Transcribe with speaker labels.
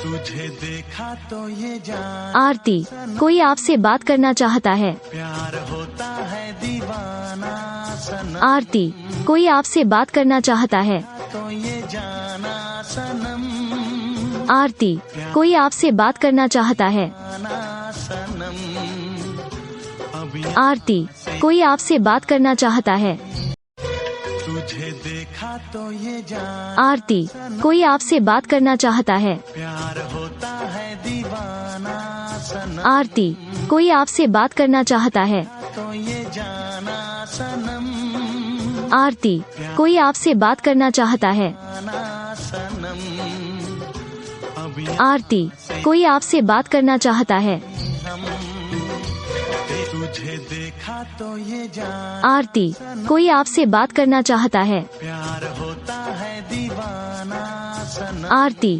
Speaker 1: तुझे देखा तो ये जान
Speaker 2: आरती, कोई आपसे बात करना चाहता है।
Speaker 1: प्यार होता है दीवाना सनम,
Speaker 2: आरती, कोई आपसे बात करना चाहता है।
Speaker 1: तो ये जाना सनम,
Speaker 2: आरती, कोई आपसे बात करना चाहता है।
Speaker 1: जाना सनम, अभी
Speaker 2: आरती, कोई आपसे बात करना चाहता है।
Speaker 1: तुझे देखा तो ये जान
Speaker 2: आरती, कोई आपसे बात करना चाहता है।
Speaker 1: प्यार होता है दीवाना सनम,
Speaker 2: आरती, कोई आपसे बात करना चाहता है।
Speaker 1: तो ये जाना सनम,
Speaker 2: आरती, कोई आपसे बात करना चाहता है।
Speaker 1: जाना सनम, अभी
Speaker 2: आरती, कोई आपसे बात करना चाहता है।
Speaker 1: तुझे देखा तो ये जान
Speaker 2: आरती, कोई आपसे बात करना चाहता है।
Speaker 1: प्यार होता है दीवाना सनम,
Speaker 2: आरती,